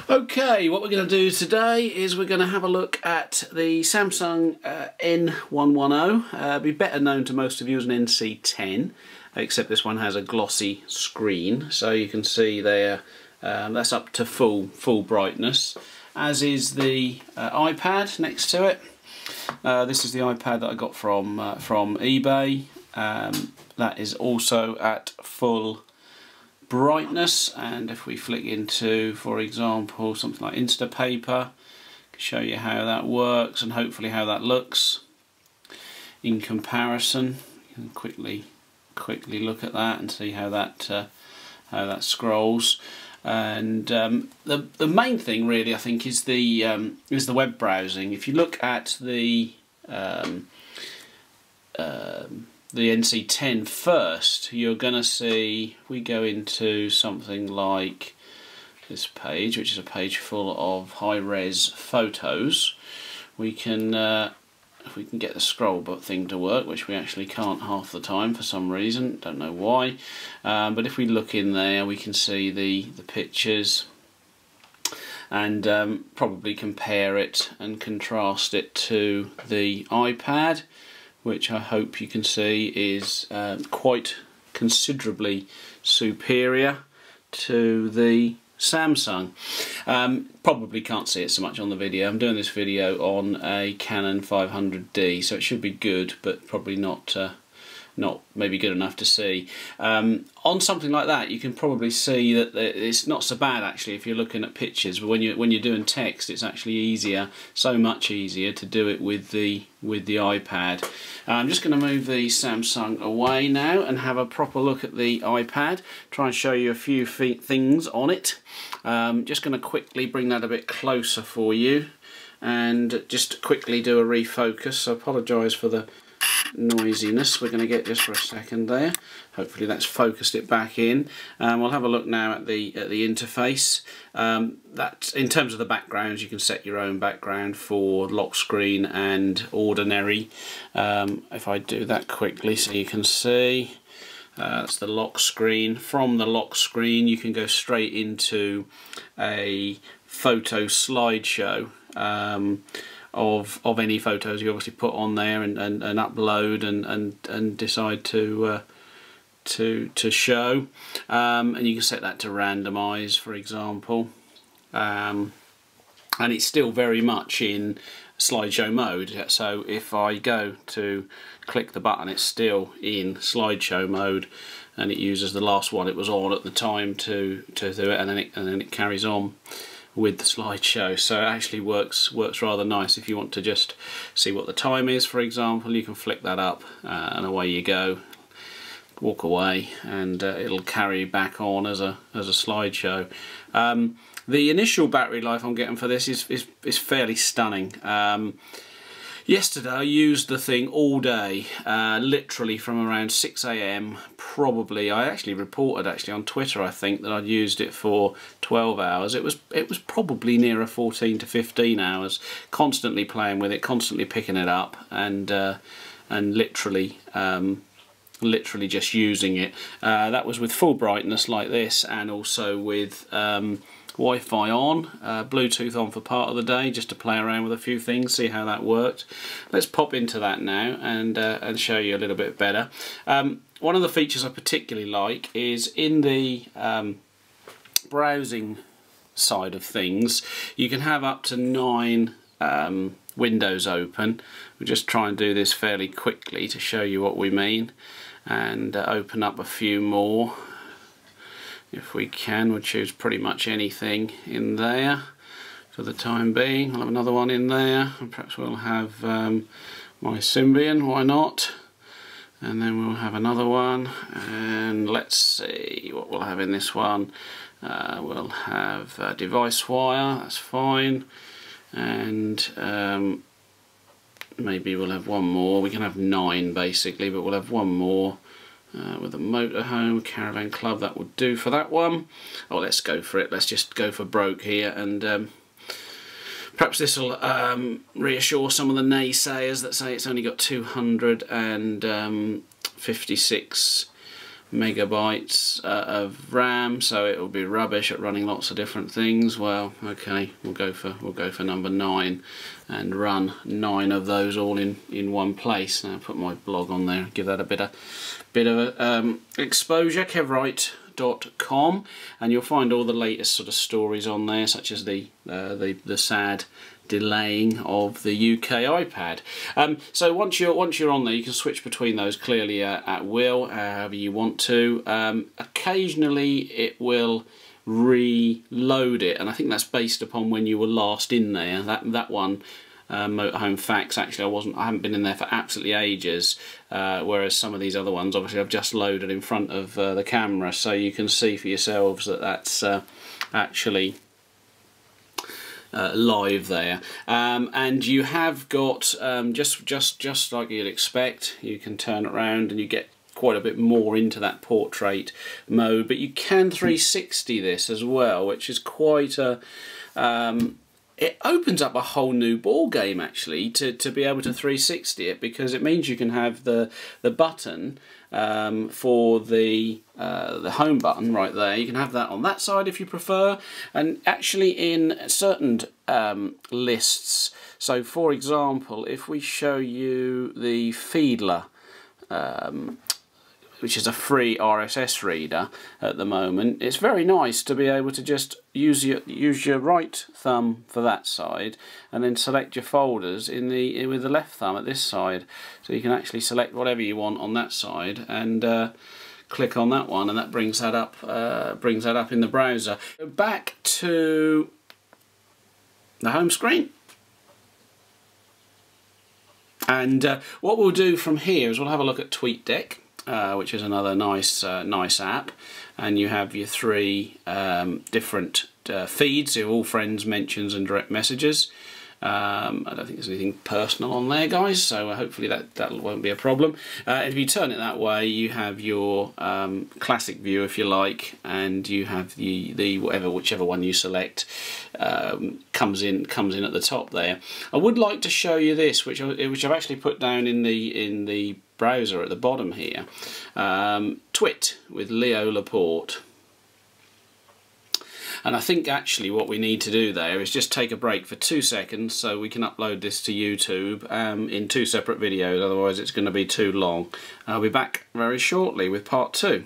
Okay, what we're going to do today is we're going to have a look at the Samsung N110. Be better known to most of you as an NC10, except this one has a glossy screen, so you can see there that's up to full brightness, as is the iPad next to it. This is the iPad that I got from eBay. That is also at full brightness, and if we flick into, for example, something like Instapaper, I can show you how that works and hopefully how that looks in comparison. You can quickly look at that and see how that scrolls. And the main thing really, I think, is the web browsing. If you look at the NC10 first, you're going to see, we go into something like this page, which is a page full of high-res photos. We can, if we can get the scroll thing to work, which we actually can't half the time for some reason, don't know why, but if we look in there we can see the pictures and probably compare it and contrast it to the iPad, which I hope you can see is quite considerably superior to the Samsung. Probably can't see it so much on the video. I'm doing this video on a Canon 500D, so it should be good, but probably not maybe good enough to see. On something like that, you can probably see that it's not so bad actually if you're looking at pictures, but when you're doing text, it's actually easier, so much easier to do it with the iPad. I'm just going to move the Samsung away now and have a proper look at the iPad. Try and show you a few things on it. Just going to quickly bring that a bit closer for you and just quickly do a refocus. So I apologise for the noisiness we're going to get just for a second there. Hopefully that's focused it back in. We'll have a look now at the interface. That, in terms of the backgrounds, you can set your own background for lock screen and ordinary. If I do that quickly so you can see, that's the lock screen. From the lock screen you can go straight into a photo slideshow of any photos you obviously put on there and upload and decide to show, and you can set that to randomize, for example, and it's still very much in slideshow mode. So if I go to click the button, it's still in slideshow mode, and it uses the last one it was on at the time to do it, and then it carries on with the slideshow. So it actually works rather nice. If you want to just see what the time is, for example, you can flick that up and away you go. Walk away and it'll carry back on as a slideshow. The initial battery life I'm getting for this is fairly stunning. Yesterday I used the thing all day, literally from around 6 AM. Probably, I actually reported on Twitter, I think, that I'd used it for 12 hours. It was probably nearer 14 to 15 hours, constantly playing with it, constantly picking it up, and literally just using it. That was with full brightness like this, and also with Wi-Fi on, Bluetooth on for part of the day, just to play around with a few things, see how that worked. Let's pop into that now and show you a little bit better. One of the features I particularly like is in the browsing side of things, you can have up to 9 windows open. We'll just try and do this fairly quickly to show you what we mean, and open up a few more. If we can, we'll choose pretty much anything in there for the time being. I'll have another one in there, and perhaps we'll have my Symbian, why not? And then we'll have another one, and let's see what we'll have in this one. We'll have device wire, that's fine, and maybe we'll have one more. We can have 9 basically, but we'll have one more. With a motorhome, caravan club, that would do for that one. Oh, let's go for it. Let's just go for broke here, and perhaps this will reassure some of the naysayers that say it's only got 256 megabytes of RAM, so it will be rubbish at running lots of different things. Well, okay, we'll go for number 9 and run 9 of those all in one place. Now I'll put my blog on there, give that a bit of exposure. kevwright.com, and you'll find all the latest sort of stories on there, such as the sad delaying of the UK iPad. So once you're on there, you can switch between those clearly at will, however you want to. Occasionally it will reload it, and I think that's based upon when you were last in there. That one, Motorhome Facts, actually I haven't been in there for absolutely ages, whereas some of these other ones obviously I've just loaded in front of the camera, so you can see for yourselves that that's actually live there. And you have got just like you'd expect, you can turn it around and you get quite a bit more into that portrait mode, but you can 360 this as well, which is quite a it opens up a whole new ball game actually to be able to 360 it, because it means you can have the button for the home button right there. You can have that on that side if you prefer, and actually in certain lists, so for example if we show you the Fiedler, which is a free RSS reader at the moment, it's very nice to be able to just use your right thumb for that side and then select your folders with the left thumb at this side, so you can actually select whatever you want on that side and click on that one, and that brings that up in the browser. Back to the home screen. And what we'll do from here is we'll have a look at TweetDeck, which is another nice app, and you have your 3 different feeds, so all friends, mentions and direct messages. I don't think there's anything personal on there, guys, so hopefully that won't be a problem. If you turn it that way, you have your classic view, if you like, and you have the whichever one you select comes in at the top there. I would like to show you this, which I've actually put down in the browser at the bottom here. Twit with Leo Laporte. And I think actually what we need to do there is just take a break for 2 seconds so we can upload this to YouTube in 2 separate videos, otherwise it's going to be too long. I'll be back very shortly with part 2.